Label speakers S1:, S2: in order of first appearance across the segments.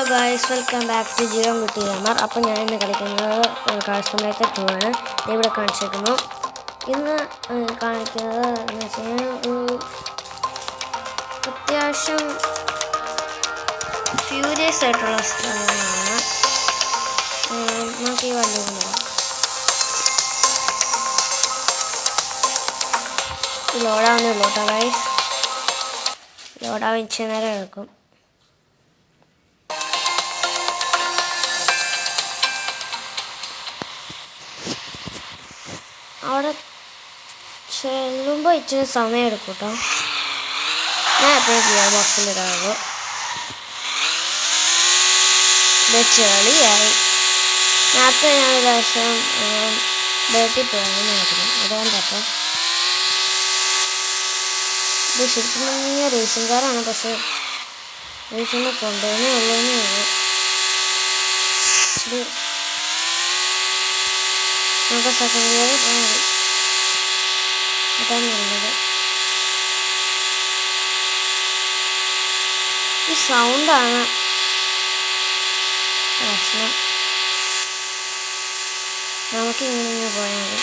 S1: Guys, welcome back to Jeevankutty gamer. അപ്പം ഞാൻ ഇന്ന് കളിക്കുന്നത് കാർ സിമുലേറ്റർ 2 ആണ്. ഇവിടെ കാണിച്ചേക്കുന്നു. ഇന്ന് കാണിക്കുന്നത് എന്ന് വെച്ച് കഴിഞ്ഞാൽ ഒരു അത്യാവശ്യം ഫ്യൂരിയസ് ആയിട്ടുള്ള സ്ഥലങ്ങളാണ്. നമുക്ക് ഈ വണ്ടി കൊണ്ടുപോകാം. ലോഡാവുന്നുള്ളൂ കേട്ടോ ഗൈസ്. ലോഡാവാൻ ഇച്ചിരി നേരം എടുക്കും. അവിടെ ചെല്ലുമ്പോൾ ഇച്ചിരി സമയം എടുക്കും കേട്ടോ. ഞാൻ എപ്പോഴും ഗിയർ ബോക്സിലിടാറുള്ളൂ. ഇത് ചെളിയായി. നേരത്തെ ഞാൻ ഒരു പ്രാവശ്യം വീട്ടിൽ പോയിരുന്നു. അതുകൊണ്ടപ്പോൾ ഇത് ശരിക്കും പറഞ്ഞാൽ റേസിംഗ് കാറാണ്. പക്ഷേ റേസിംഗ് കൊണ്ടുപോകുന്നേ ഉള്ളൂന്നേ ഉള്ളൂ. ഇച്ചിരി നമുക്ക് സെക്കൻഡ് ഗിയർ പോയാൽ മതി. അതാണ് നല്ലത്. ഈ സൗണ്ടാണ് പ്രശ്നം. നമുക്ക് ഇങ്ങനെ പോയാൽ മതി.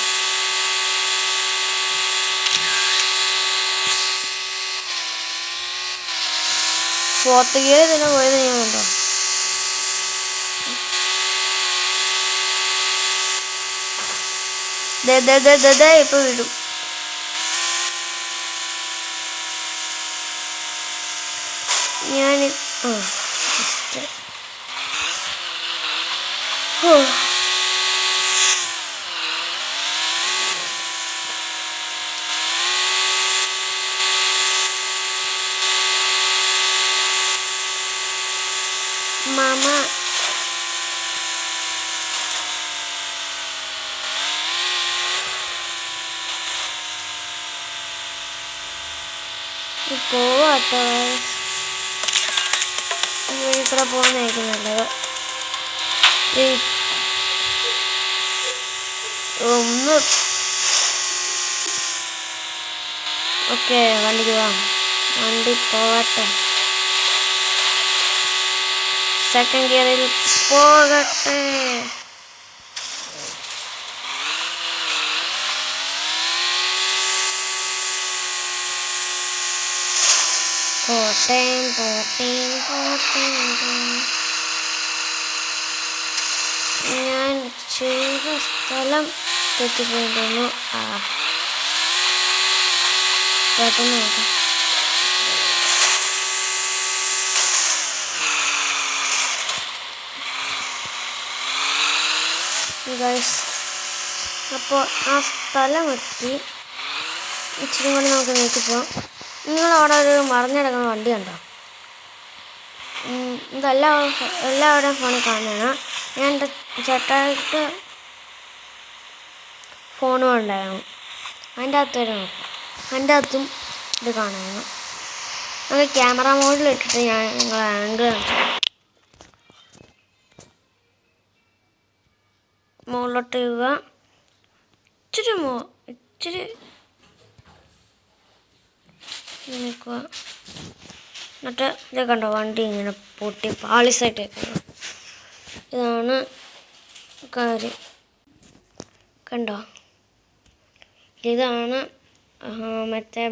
S1: ഫോർത്ത് ഗിയർ തന്നെ പോയത് ഞാൻ കണ്ടോ. ഇപ്പൊ വിടും. ഞാൻ മാമ പോവാട്ടോ. ഇവിടെ പോകുന്നതായിരിക്കും നല്ലത്. ഒന്ന് ഓക്കെ, വണ്ടിക്ക് പോവാം. വണ്ടി പോവട്ടെ. സെക്കൻഡ് ഗിയറിൽ പോകട്ടെ. ഞാൻ ചെയ്ത സ്ഥലം തെറ്റിപ്പോയിരുന്നു. പെട്ടെന്ന് നോക്കാം. ഗൈസ്, അപ്പോൾ ആ സ്ഥലം എത്തി. ഇച്ചിരി കൂടി നമുക്ക് നീക്കിപ്പോവാം. നിങ്ങളവിടെ ഒരു മറിഞ്ഞിടക്കുന്ന വണ്ടി കണ്ടോ? എല്ലാവരുടെയും ഫോണിൽ കാണുന്നതാണ്. ഞാൻ എൻ്റെ ചേട്ടായിട്ട് ഫോണും ഉണ്ടായിരുന്നു. അതിൻ്റെ അകത്ത് വരെ നോക്കാം. അതിൻ്റെ അകത്തും ഇത് കാണായിരുന്നു. നമുക്ക് ക്യാമറ മോഡിലിട്ടിട്ട് ഞാൻ നിങ്ങളെ ആംഗിൾ കാണിച്ചു. മുകളിലോട്ട് ഇടുക. ഇച്ചിരി നിൽക്കുക. എന്നിട്ട് ഇത് കണ്ടോ, വണ്ടി ഇങ്ങനെ പൊട്ടി പാളിസായിട്ടേക്കുന്നു. ഇതാണ് കാര്യം. കണ്ടോ, ഇതാണ് മറ്റേ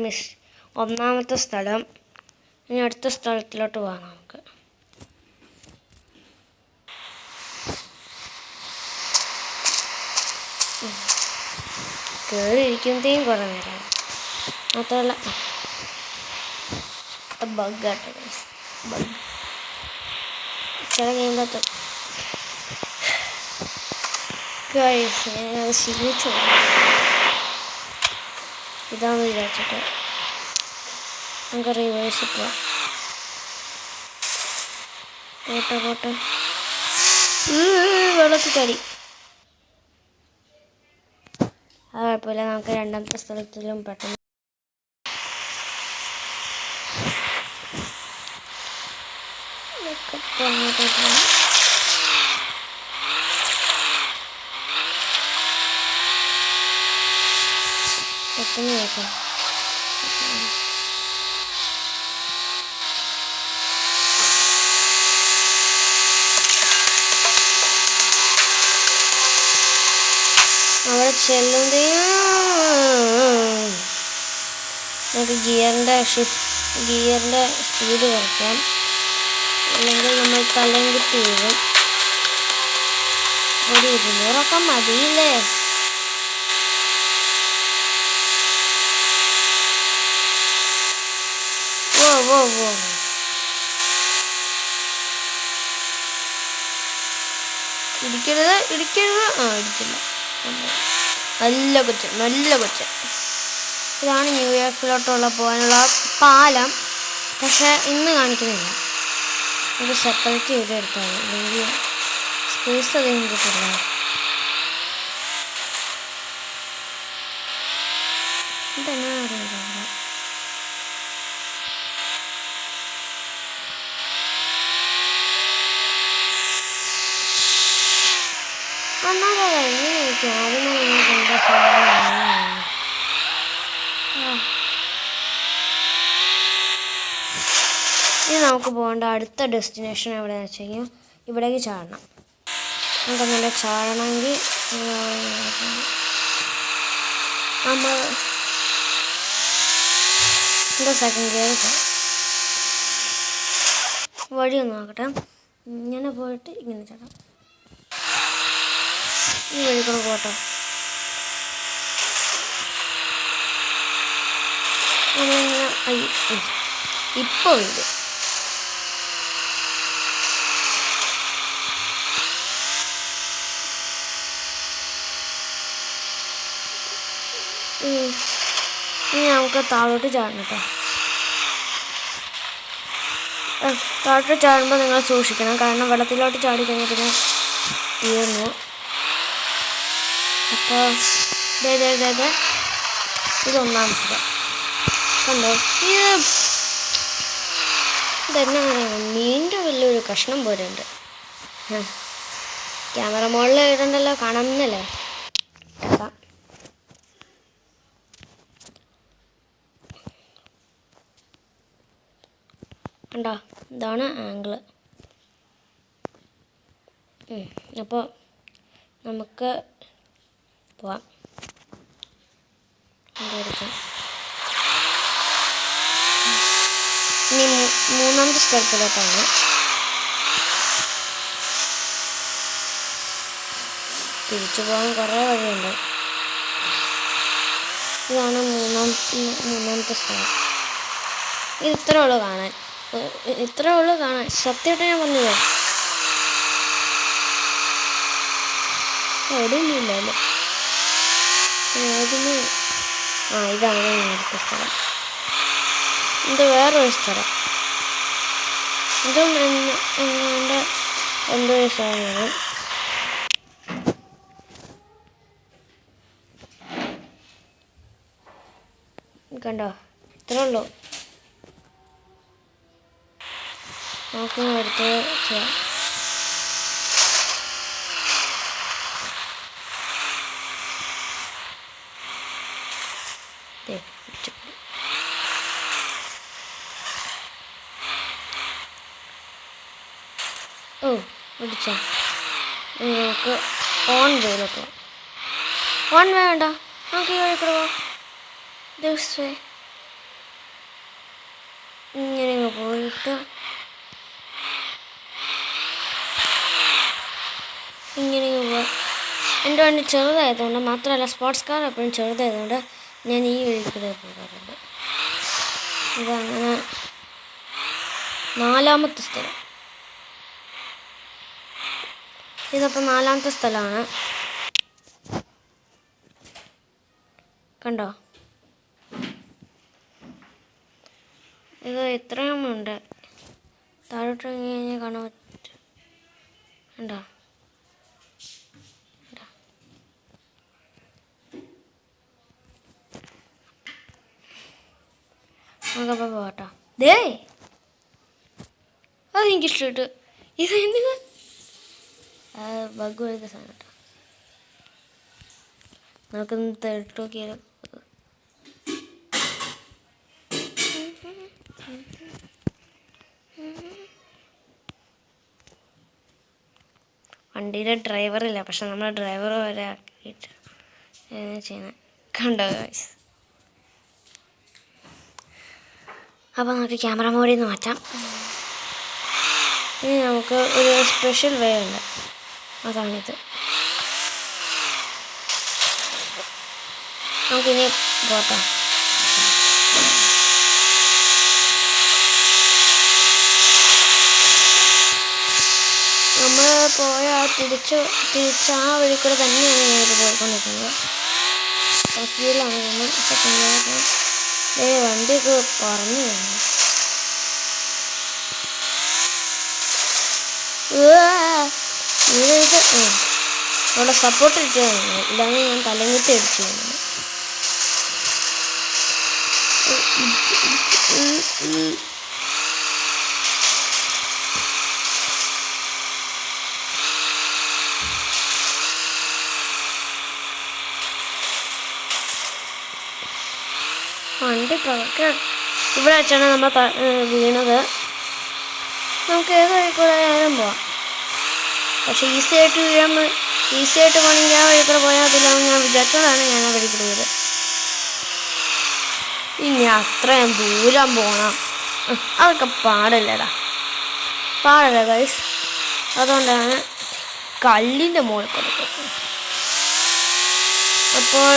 S1: ഒന്നാമത്തെ സ്ഥലം. ഇനി അടുത്ത സ്ഥലത്തിലോട്ട് പോകാം നമുക്ക്. കയറിയിരിക്കുന്നതേയും കുറേ നേരമാണ്. മാത്രമല്ല ബഗ്ഗാട്ടോ ബഗ്. ചില ഗെയിമിലത്ത് ഞാനത് ശീലിച്ചു. ഇതാണെന്ന് വിചാരിച്ചിട്ട് നമുക്ക് റിവേഴ്സ് പോവാം. പോട്ടെ വെള്ളത്തിൽ ചടി. അത് കുഴപ്പമില്ല. നമുക്ക് രണ്ടാമത്തെ സ്ഥലത്തിലും പെട്ടെന്ന് നോക്കാം. ചെല്ലുന്നേ നമുക്ക് ഗിയറിൻ്റെ സ്പീഡ് കുറയ്ക്കാം, അല്ലെങ്കിൽ നമ്മൾ തലം കുത്തി വീഴും. ഒരു 200 മതിയില്ലേ? ഓ ഓ ഓ ഇടിക്കരുത്. ആ ഇടിക്കില്ല. നല്ല കൊച്ച്. ഇതാണ് ന്യൂയോർക്കിലോട്ടുള്ള പോകാനുള്ള പാലം. പക്ഷെ ഇന്ന് കാണിക്കുന്നില്ല. ഇത് സെപ്പറേറ്റ് ചെയ്ത് എടുത്താണ്, അല്ലെങ്കിൽ സ്പേസ് അധികം കിട്ടില്ല. ഇതെന്നാ അറിയില്ല. എന്നാലും എങ്ങനെ വയ്ക്കും? അതിനെ നിങ്ങൾക്ക് എന്താ ഇനി നമുക്ക് പോകേണ്ട അടുത്ത ഡെസ്റ്റിനേഷൻ എവിടെയാണെന്ന് വെച്ച് കഴിഞ്ഞാൽ ഇവിടേക്ക് ചാടണം. നമുക്ക് നല്ല ചാടണമെങ്കിൽ നമ്മൾ എന്താ സെക്കൻഡ് ഗിയർ വഴിയൊന്നും നോക്കട്ടെ. ഇങ്ങനെ പോയിട്ട് ഇങ്ങനെ ചാടാം. ഈ വഴി കൂടെ പോട്ടോ. നമ്മളിങ്ങനെ ഇപ്പോൾ ഇത് ഇനി നമുക്ക് താഴോട്ട് ചാടണം കേട്ടോ. താഴോട്ട് ചാടുമ്പോൾ നിങ്ങൾ സൂക്ഷിക്കണം, കാരണം വെള്ളത്തിലോട്ട് ചാടി കഴിഞ്ഞാൽ പിന്നെ തീർന്നു. അപ്പോൾ ഇതൊന്നാമത്തെ കണ്ടോ, ഇതെന്നാ പറയുക, മീനിൻ്റെ വലിയൊരു കഷ്ണം പോലെ ഉണ്ട്. ക്യാമറ മുകളിൽ ഇടണ്ടല്ലോ, കാണുന്നില്ലേ? കണ്ടോ, ഇതാണ് ആംഗിള്. അപ്പോൾ നമുക്ക് പോവാം. എടുക്കാം. ഇനി മൂന്നാമത്തെ സ്ഥലത്തിലോട്ടാണ്. തിരിച്ചു പോകാൻ കുറേ വഴിയുണ്ട്. ഇതാണ് മൂന്നാമത്തെ സ്ഥലം. ഇത് ഇത്രേ ഉള്ളൂ കാണാൻ. സത്യമായിട്ട് ഞാൻ പറഞ്ഞത് എവിടെയൊന്നുമില്ല അല്ലേ. ഇതാണ് അടുത്ത സ്ഥലം. ഇത് വേറൊരു സ്ഥലം. ഇതും എങ്ങാണ്ട് എന്തൊരു സ്ഥലമാണ്. കണ്ടോ, ഇത്രേ ഉള്ളൂ. നമുക്ക് അടുത്ത് ചെയ്യാം. പിടിച്ചോ. നമുക്ക് ഓൺ വേയിലോട്ട് ഓൺ വേ വേണ്ട, നമുക്ക് ഈ വഴിക്കൂടെ പോവാം. ദിവസമേ ഇങ്ങനെ പോയിട്ട് ഇങ്ങനെ പോവാം. എൻ്റെ വണ്ടി ചെറുതായതുകൊണ്ട്, മാത്രമല്ല സ്പോർട്സ് കാർ എപ്പോഴും ചെറുതായതുകൊണ്ട് ഞാൻ ഈ വഴിക്കൂടെ പോകാറുണ്ട്. ഇതങ്ങനെ നാലാമത്തെ സ്ഥലം. ഇതപ്പോൾ നാലാമത്തെ സ്ഥലമാണ്. കണ്ടോ, ഇത് ഇത്രയും ഉണ്ട്. താഴോട്ട് കഴിഞ്ഞാൽ കാണാൻ പറ്റും. കണ്ടോ, നമുക്കപ്പോൾ പോകട്ടോ. അതെനിക്കിഷ്ടപ്പെട്ടു. ഇത് എന്തിനാ ബഗ് പോലത്തെ സാധനം കേട്ടോ. നമുക്കൊന്ന് തേട്ട് നോക്കിയാലോ. വണ്ടിയിലെ ഡ്രൈവറില്ല, പക്ഷെ നമ്മൾ ഡ്രൈവർ വരെ ആക്കിയിട്ട് ചെയ്യണം. കണ്ടോ ഗൈസ്? അപ്പോൾ നമുക്ക് ക്യാമറ മോഡിൽ നിന്ന് മാറ്റാം. ഇനി നമുക്ക് ഒരു സ്പെഷ്യൽ വേ ഉണ്ട്, അതാണിത്. നമുക്കിനി പോട്ടാം. നമ്മൾ പോയാൽ തിരിച്ച് ആ വഴി കൂടെ തന്നെയാണ് ഞാനിപ്പോൾ പോയിക്കൊണ്ടിരിക്കുന്നത്. ഫസ്റ്റ് ഗിയറിലാണ് നമ്മൾ സെക്കൻഡ് ഗിയറിൽ വണ്ടിയൊക്കെ പറഞ്ഞു കഴിഞ്ഞു. അവിടെ സപ്പോർട്ട് ഇട്ട് ഇതാണ് ഞാൻ തലങ്ങിട്ട് അടിച്ചു പോകുന്നത്. വണ്ടി ഇവിടെ വെച്ചാണ് നമ്മൾ വീണത്. നമുക്ക് ഏത് വഴി കൂടെ ആയാലും പോവാം. പക്ഷെ ഈസിയായിട്ട് പോകണമെങ്കിൽ ആ വഴി കൂടെ പോയാൽ അതിലാവും ഞാൻ വിചാരിച്ചതാണ് ഞാൻ ആ വഴി കൂടെ പോയത്. ഇനി അത്രയും ദൂരം പോകണം, അതൊക്കെ പാടില്ല ഗൈസ്. അതുകൊണ്ടാണ് കല്ലിൻ്റെ മുകളിൽ കൊടുക്കുന്നത്. അപ്പോൾ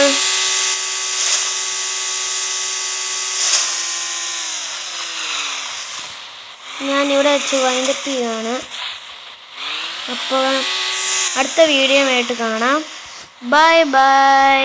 S1: ഞാനിവിടെ വെച്ച് വൈൻഡപ്പ് ചെയ്യുകയാണ്. അപ്പോൾ അടുത്ത വീഡിയോ ആയിട്ട് കാണാം. Bye bye.